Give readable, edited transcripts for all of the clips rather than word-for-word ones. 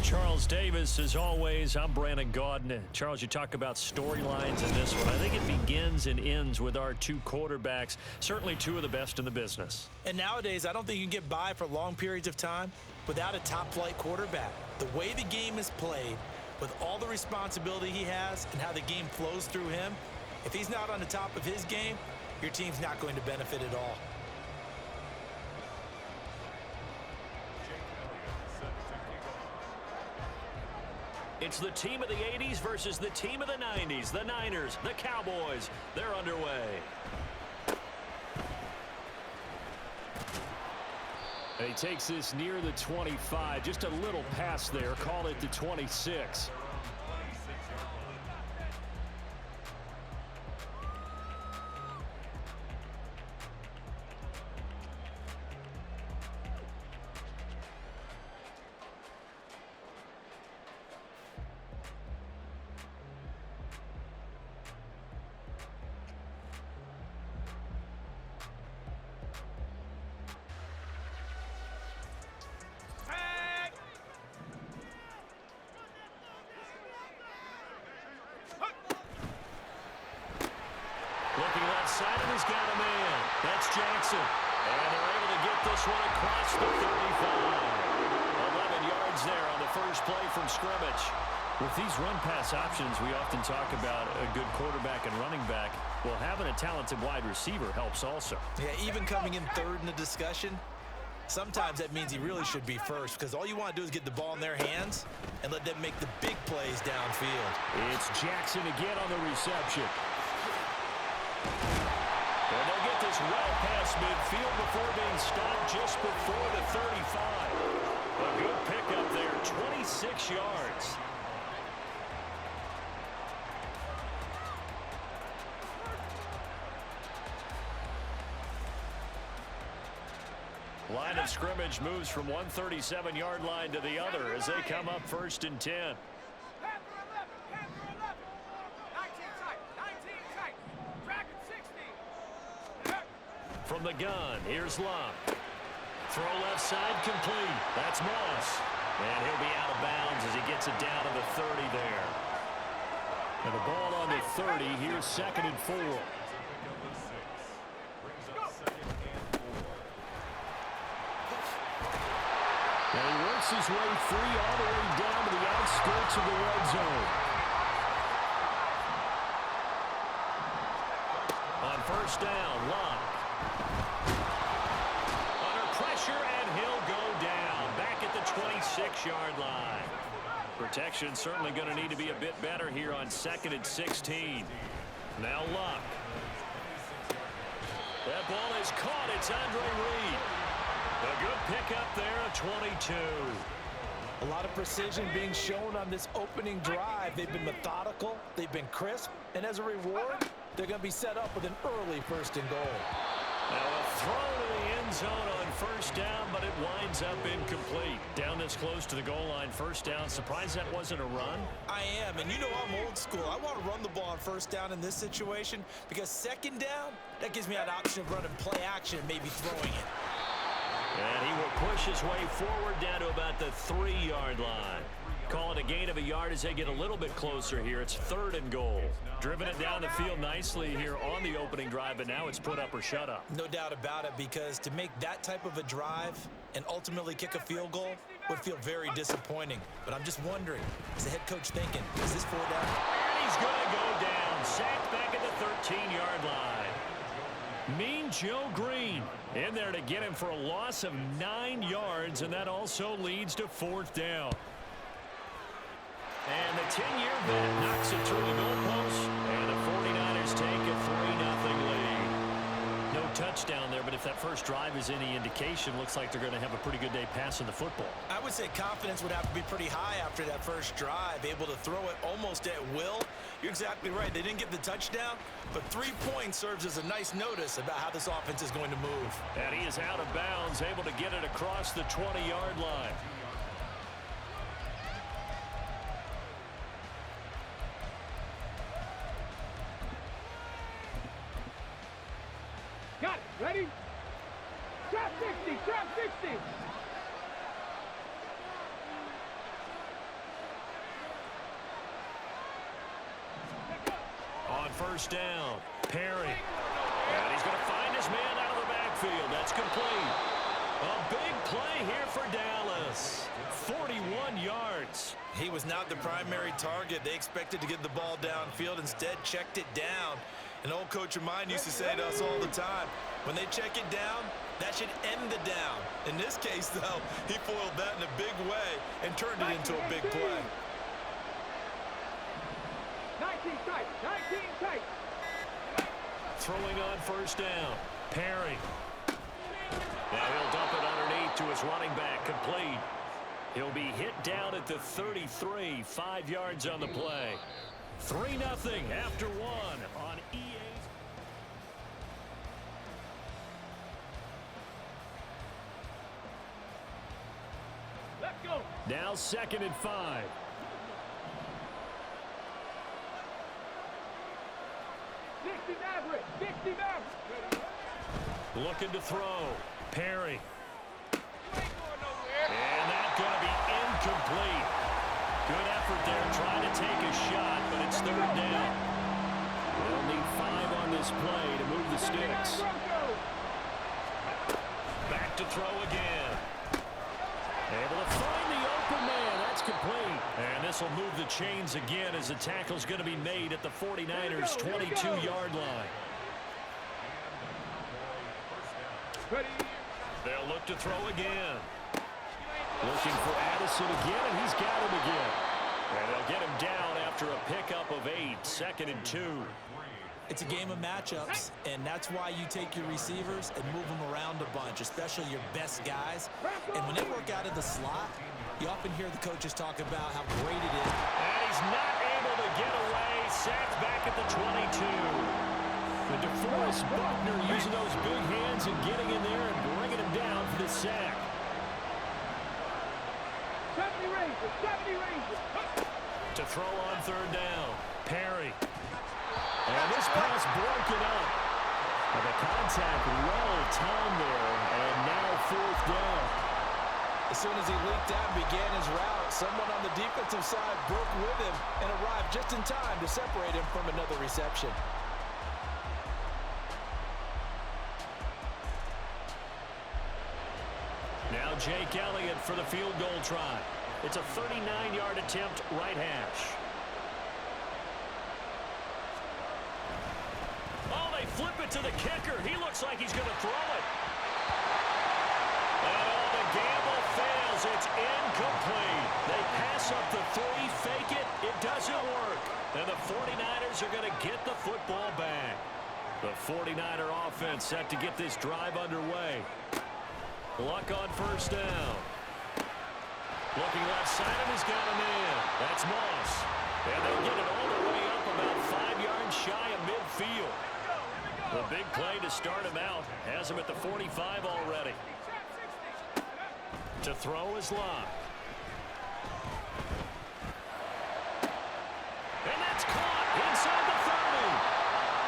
Charles Davis, as always. I'm Brandon Gaudin. Charles, you talk about storylines in this one. I think it begins and ends with our two quarterbacks, certainly two of the best in the business. And nowadays, I don't think you can get by for long periods of time without a top-flight quarterback. The way the game is played, with all the responsibility he has and how the game flows through him, if he's not on the top of his game, your team's not going to benefit at all. It's the team of the 80s versus the team of the 90s. The Niners, the Cowboys, they're underway. And he takes this near the 25. Just a little pass there. Call it the 26. Looking left side, and he's got a man. That's Jackson. And they're able to get this one across the 35. 11 yards there on the first play from scrimmage. With these run-pass options, we often talk about a good quarterback and running back. Well, having a talented wide receiver helps also. Yeah, even coming in third in the discussion, sometimes that means he really should be first, because all you want to do is get the ball in their hands and let them make the big plays downfield. It's Jackson again on the reception. And they'll get this well past midfield before being stopped just before the 35. A good pickup there, 26 yards. Line of scrimmage moves from one 37-yard line to the other as they come up 1st and 10. From the gun, here's Luck. Throw left side complete. That's Moss. And he'll be out of bounds as he gets it down to the 30 there. And the ball on the 30. Here's 2nd and 4. And he works his way free all the way down to the outskirts of the red zone. On 1st down, Luck. Under pressure, and he'll go down. Back at the 26-yard line. Protection certainly going to need to be a bit better here on 2nd and 16. Now Luck. That ball is caught. It's Andre Reed. A good pickup there at 22. A lot of precision being shown on this opening drive. They've been methodical. They've been crisp. And as a reward, they're going to be set up with an early 1st and goal. Now a throw to the end zone on 1st down, but it winds up incomplete. Down this close to the goal line, 1st down. Surprised that wasn't a run? I am, and you know I'm old school. I want to run the ball on 1st down in this situation because 2nd down, that gives me that option of running play action and maybe throwing it. And he will push his way forward down to about the 3-yard line. Call it a gain of a yard as they get a little bit closer here. It's 3rd and goal. Driven it down the field nicely here on the opening drive, but now it's put up or shut up. No doubt about it, because to make that type of a drive and ultimately kick a field goal would feel very disappointing. But I'm just wondering, is the head coach thinking, is this 4 down? And he's going to go down. Sacked back at the 13-yard line. Mean Joe Green in there to get him for a loss of 9 yards, and that also leads to 4th down. And the 10-year vet knocks it through the goalpost, and the 49ers take a 3-0 lead. No touchdown there, but if that first drive is any indication, looks like they're going to have a pretty good day passing the football. I would say confidence would have to be pretty high after that first drive, able to throw it almost at will. You're exactly right. They didn't get the touchdown, but 3 points serves as a nice notice about how this offense is going to move. And he is out of bounds, able to get it across the 20-yard line. Got it. Ready? Trap 60. Trap 60. first down. Perry. And he's going to find his man out of the backfield. That's complete. A big play here for Dallas. 41 yards. He was not the primary target. They expected to get the ball downfield. Instead, checked it down. An old coach of mine used to say to us all the time, when they check it down, that should end the down. In this case, though, he foiled that in a big way and turned it into a big play. 19 tight, 19 tight. Throwing on first down. Perry. Now he'll dump it underneath to his running back. Complete. He'll be hit down at the 33. 5 yards on the play. 3-0 after one on EA's. Let's go. Now 2nd and 5. Looking to throw. Perry. And that's going to be incomplete. Good effort there trying to take a shot, but it's 3rd down. They'll need 5 on this play to move the sticks. Back to throw again. Able to find the open man. That's complete. And this will move the chains again as the tackle's going to be made at the 49ers' 22-yard line. They'll look to throw again. Looking for Addison again, and he's got him again. And they'll get him down after a pickup of 8. 2nd and 2. It's a game of matchups, and that's why you take your receivers and move them around a bunch, especially your best guys. And when they work out of the slot, you often hear the coaches talk about how great it is. And he's not able to get away. Sacked back at the 22. The DeForest Buckner using those big hands and getting in there and bringing him down for the sack. 70 Rangers, 70 Rangers. To throw on 3rd down. Perry. And this pass broken up. And the contact well timed there. And now 4th down. As soon as he leaked out and began his route, someone on the defensive side broke with him and arrived just in time to separate him from another reception. Now Jake Elliott for the field goal try. It's a 39-yard attempt, right hash. Oh, they flip it to the kicker. He looks like he's going to throw it. And oh, the gamble fails. It's incomplete. They pass up the 3, fake it. It doesn't work. And the 49ers are going to get the football back. The 49er offense set to get this drive underway. Luck on first down. Looking left side of he's got a man. That's Moss. And they'll get it all the way up about 5 yards shy of midfield. The big play to start him out. Has him at the 45 already. To throw is Locke. And that's caught inside the 30.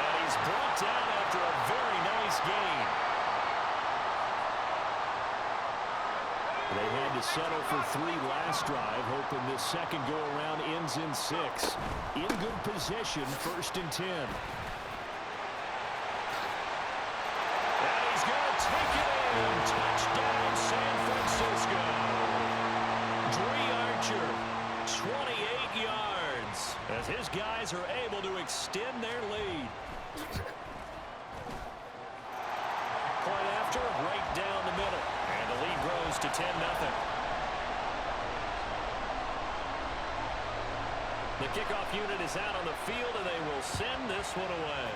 And he's brought down after a very nice gain. They had to settle for 3 last drive, hoping this second go-around ends in 6. In good position, 1st and 10. And he's going to take it in. Touchdown, San Francisco. Dre Archer, 28 yards, as his guys are able to extend their lead. Play after, right down the middle. And the lead grows to 10-0. The kickoff unit is out on the field, and they will send this one away.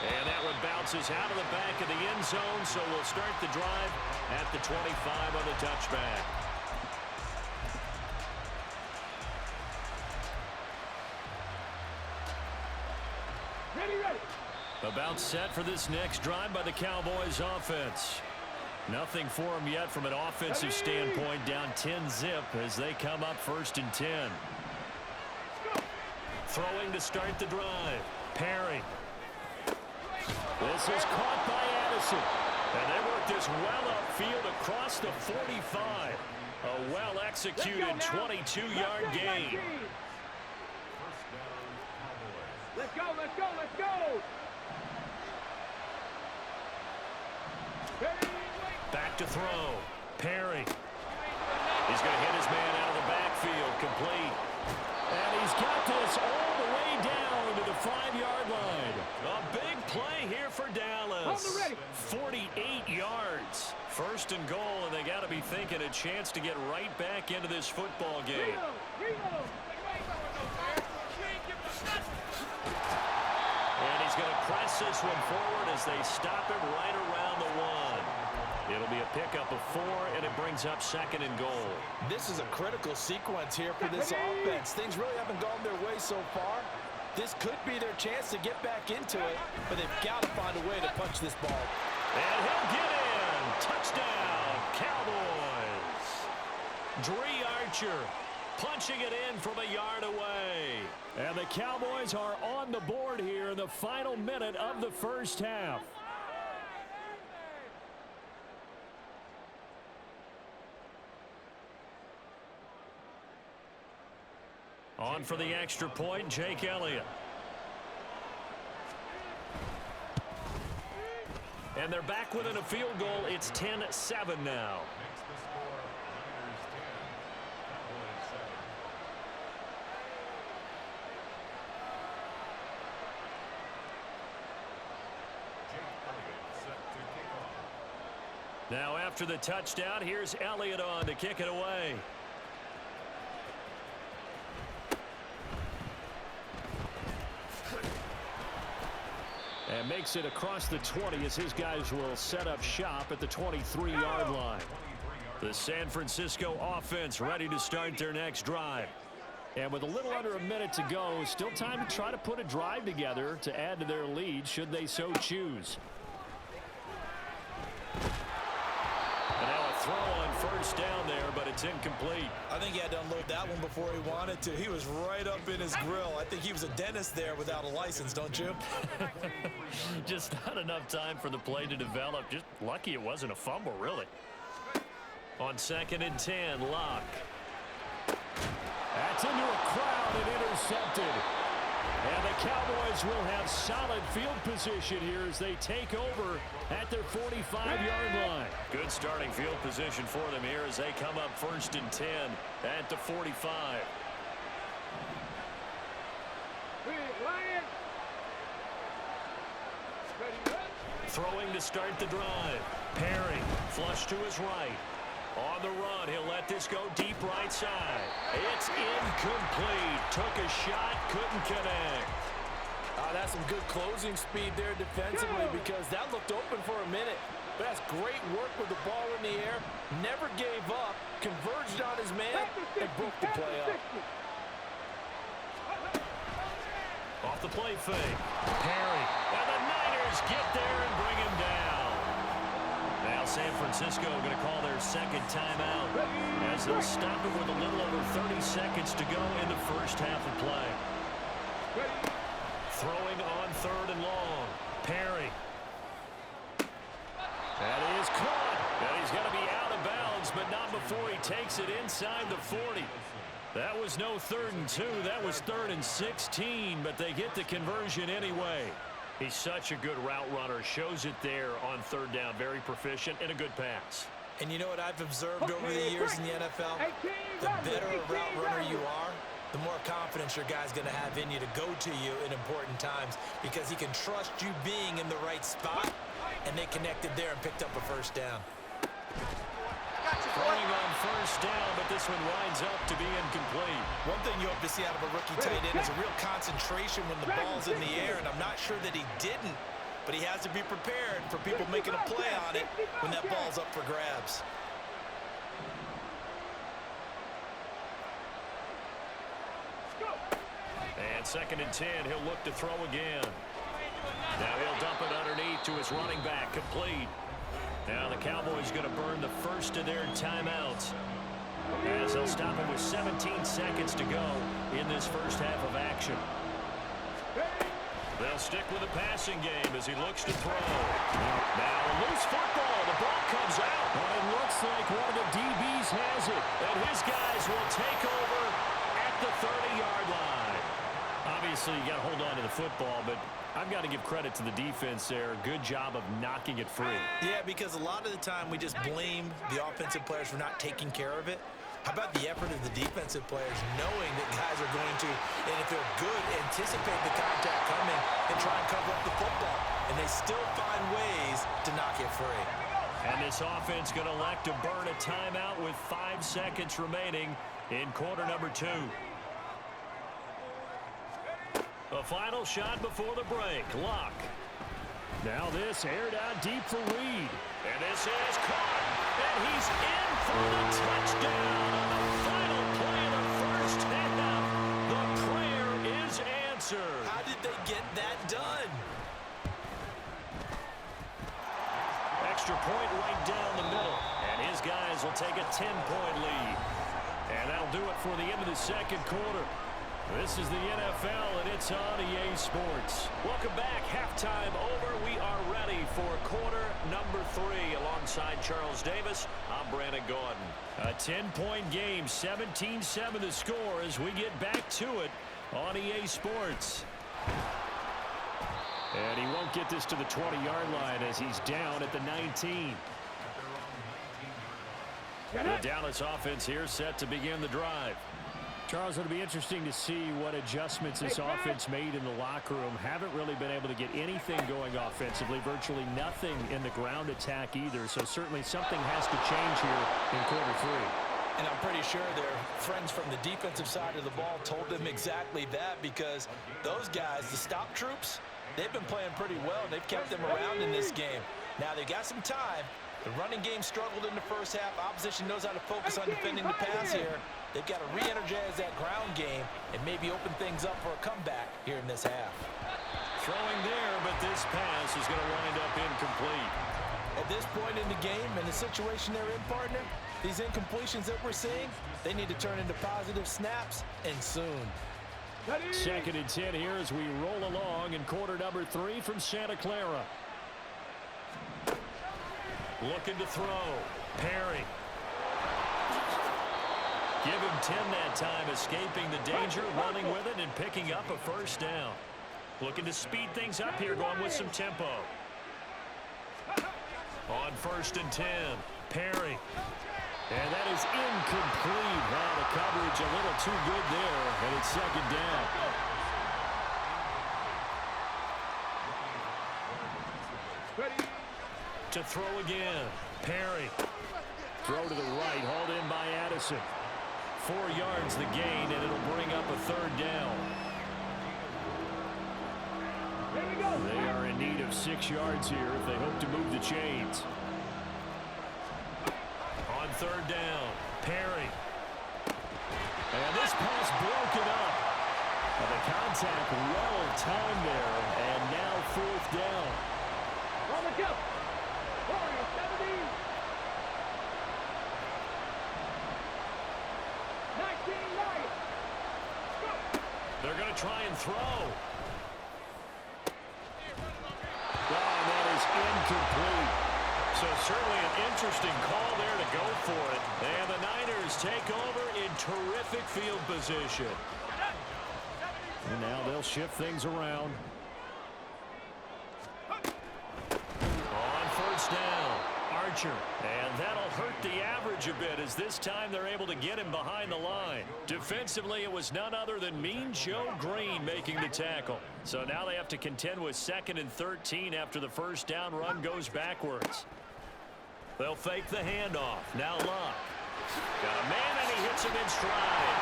And that one bounces out of the back of the end zone, so we'll start the drive at the 25 on the touchback. Ready. About set for this next drive by the Cowboys offense. Nothing for them yet from an offensive standpoint, down 10-zip as they come up 1st and 10. Throwing to start the drive. Perry. This is caught by Addison. And they work this well upfield across the 45. A well-executed 22-yard gain. go, let's go, let's go! Back to throw. Perry. He's going to hit his man out of the backfield. Complete. And he's got this all the way down to the 5-yard line. A big play here for Dallas. 48 yards. First and goal, and they got to be thinking a chance to get right back into this football game. And he's going to press this one forward as they stop him right around the 1. It'll be a pickup of 4, and it brings up 2nd and goal. This is a critical sequence here for this offense. Things really haven't gone their way so far. This could be their chance to get back into it, but they've got to find a way to punch this ball. And he'll get in. Touchdown, Cowboys. Dree Archer punching it in from a yard away. And the Cowboys are on the board here in the final minute of the first half. On for the extra point, Jake Elliott. And they're back within a field goal. It's 10-7 now. Now after the touchdown, here's Elliott on to kick it away. And makes it across the 20 as his guys will set up shop at the 23-yard line. The San Francisco offense ready to start their next drive. And with a little under a minute to go, still time to try to put a drive together to add to their lead should they so choose. And now a throw on first down there, but it's incomplete. I think he had to unload that one before he wanted to. He was right up in his grill. I think he was a dentist there without a license, don't you? Just not enough time for the play to develop. Just lucky it wasn't a fumble, really. On 2nd and 10, Locke. That's into a crowd and intercepted. And the Cowboys will have solid field position here as they take over at their 45-yard line. Good starting field position for them here as they come up 1st and 10 at the 45. Throwing to start the drive. Perry, flush to his right. On the run, he'll let this go deep right side. It's incomplete. Took a shot, couldn't connect. That's some good closing speed there defensively because that looked open for a minute. But that's great work with the ball in the air. Never gave up, converged on his man, and broke the play up. Off the play fake. Perry. And the Niners get there and bring him down. Now San Francisco going to call their 2nd timeout as they'll stop it with a little over 30 seconds to go in the first half of play. Throwing on 3rd and long. Perry. That is caught. And he's going to be out of bounds, but not before he takes it inside the 40. That was no 3rd and 2. That was 3rd and 16, but they get the conversion anyway. He's such a good route runner. Shows it there on 3rd down. Very proficient and a good pass. And you know what I've observed over the years in the NFL? The better a route runner you are, the more confidence your guy's going to have in you to go to you in important times because he can trust you being in the right spot, and they connected there and picked up a 1st down. Throwing on 1st down, but this one winds up to be incomplete. One thing you hope to see out of a rookie tight end is a real concentration when the ball's in the air, and I'm not sure that he didn't, but he has to be prepared for people making a play on it when that ball's up for grabs. And 2nd and 10, he'll look to throw again. Now he'll dump it underneath to his running back, complete. Now the Cowboys going to burn the first of their timeouts as they'll stop him with 17 seconds to go in this first half of action. They'll stick with the passing game as he looks to throw. Now a loose football. The ball comes out. And it looks like one of the DBs has it. And his guys will take over at the 30-yard line. Obviously, you got to hold on to the football, but I've got to give credit to the defense there. Good job of knocking it free. Yeah, because a lot of the time we just blame the offensive players for not taking care of it. How about the effort of the defensive players knowing that guys are going to, and if they're good, anticipate the contact coming and try and cover up the football. And they still find ways to knock it free. And this offense going to elect to burn a timeout with 5 seconds remaining in quarter number 2. A final shot before the break. Luck. Now this aired out deep for Reed. And this is caught. And he's in for the touchdown on the final play of the first half. The prayer is answered. How did they get that done? Extra point right down the middle. And his guys will take a 10-point lead. And that'll do it for the end of the second quarter. This is the NFL, and it's on EA Sports. Welcome back. Halftime over. We are ready for quarter number 3. Alongside Charles Davis, I'm Brandon Gaudin. A 10-point game, 17-7 the score as we get back to it on EA Sports. And he won't get this to the 20-yard line as he's down at the 19. The Dallas offense here set to begin the drive. Charles, it'll be interesting to see what adjustments this offense made in the locker room. Haven't really been able to get anything going offensively, virtually nothing in the ground attack either. So certainly something has to change here in quarter 3. And I'm pretty sure their friends from the defensive side of the ball told them exactly that, because those guys, the stop troops, they've been playing pretty well. They've kept them around in this game. Now they got some time. The running game struggled in the first half. Opposition knows how to focus on defending the pass here. They've got to re-energize that ground game and maybe open things up for a comeback here in this half. Throwing there, but this pass is going to wind up incomplete. At this point in the game and the situation they're in, partner, these incompletions that we're seeing, they need to turn into positive snaps, and soon. Second and 10 here as we roll along in quarter number 3 from Santa Clara. Looking to throw. Perry. Give him 10 that time, escaping the danger, running with it, and picking up a first down. Looking to speed things up here, going with some tempo. On first and 10, Perry. And that is incomplete. Wow, the coverage a little too good there, and it's second down. To throw again, Perry. Throw to the right, hauled in by Addison. 4 yards the gain, and it'll bring up a third down. They are in need of 6 yards here if they hope to move the chains. On third down, Perry. And this pass broken up. And the contact well timed there, and now fourth down. On the go. Warriors 70. 19 Lions. Go. They're going to try and throw. Wow, that is incomplete. So certainly an interesting call there to go for it. And the Niners take over in terrific field position. And now they'll shift things around. On first down, Archer. And that'll hurt the average a bit as this time they're able to get him behind the line. Defensively, it was none other than Mean Joe Green making the tackle. So now they have to contend with 2nd and 13 after the first down run goes backwards. They'll fake the handoff. Now Luck. Got a man, and he hits him in stride.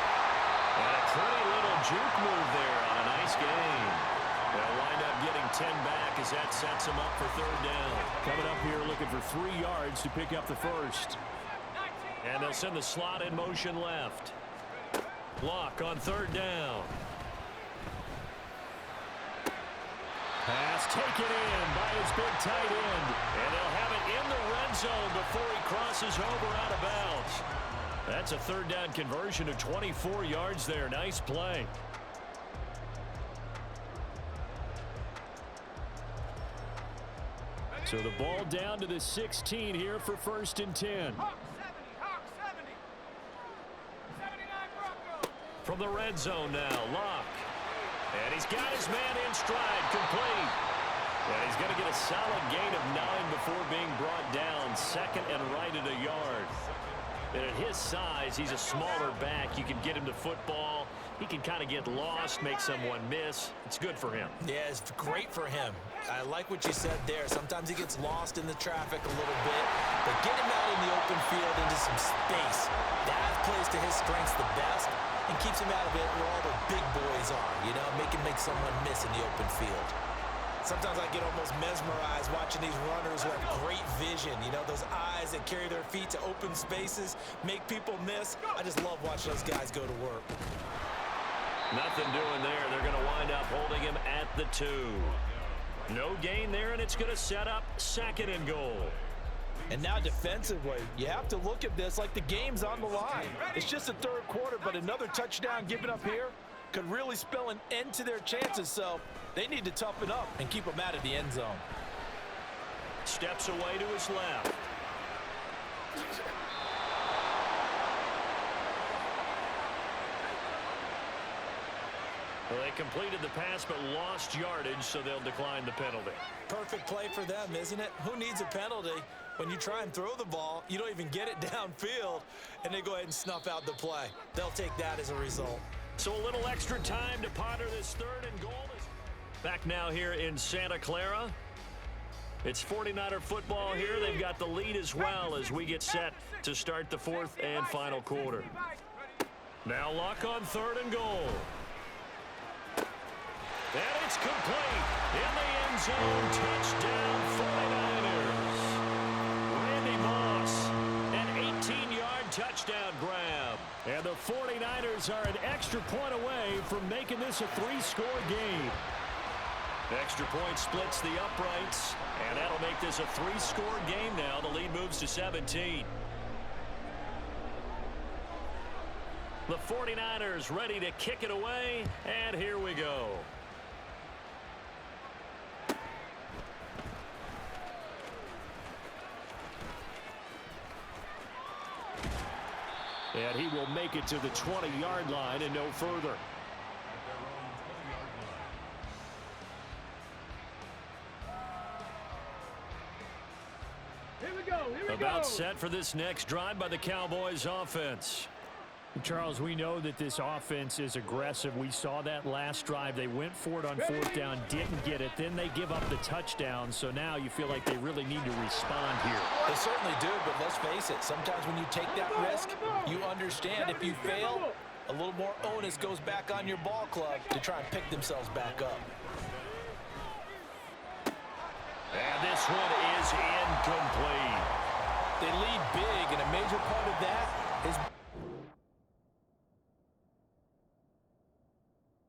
And a pretty little juke move there on a nice gain. They'll wind up getting 10 back as that sets them up for third down. Coming up here looking for 3 yards to pick up the first. And they'll send the slot in motion left. Luck on third down. Pass taken in by his big tight end. And they'll have it in the red zone before he crosses over out of bounds. That's a third down conversion of 24 yards there. Nice play. So the ball down to the 16 here for first and 10. Hawk 70. 79 Broncos. From the red zone now, Locke. And he's got his man in stride, complete. And he's going to get a solid gain of 9 before being brought down. Second and right at a yard. And at his size, he's a smaller back. You can get him to football. He can kind of get lost, make someone miss. It's good for him. Yeah, it's great for him. I like what you said there. Sometimes he gets lost in the traffic a little bit, but get him out in the open field into some space. That plays to his strengths the best and keeps him out of it where all the big boys are, you know, make someone miss in the open field. Sometimes I get almost mesmerized watching these runners who have great vision. You know, those eyes that carry their feet to open spaces, make people miss. I just love watching those guys go to work. Nothing doing there. They're going to wind up holding him at the 2. No gain there, and it's going to set up second and goal. And now defensively, you have to look at this like the game's on the line. It's just the third quarter, but another touchdown given up here could really spell an end to their chances, so they need to toughen up and keep them out of the end zone. Steps away to his left. Well, they completed the pass but lost yardage, so they'll decline the penalty. Perfect play for them, isn't it? Who needs a penalty? When you try and throw the ball, you don't even get it downfield, and they go ahead and snuff out the play. They'll take that as a result. So a little extra time to ponder this third and goal. Back now here in Santa Clara. It's 49er football here. They've got the lead as well as we get set to start the fourth and final quarter. Now lock on third and goal. And it's complete. In the end zone, touchdown 49ers. Randy Moss, an 18-yard touchdown grab. And the 49ers are an extra point away from making this a 3-score game. Extra point splits the uprights, and that'll make this a 3-score game now. The lead moves to 17. The 49ers ready to kick it away, and here we go. And he will make it to the 20-yard line and no further. About set for this next drive by the Cowboys offense. Charles, we know that this offense is aggressive. We saw that last drive. They went for it on fourth down, didn't get it. Then they give up the touchdown. So now you feel like they really need to respond here. They certainly do, but let's face it. Sometimes when you take that risk, you understand if you fail, a little more onus goes back on your ball club to try and pick themselves back up. And this one is incomplete. They lead big, and a major part of that is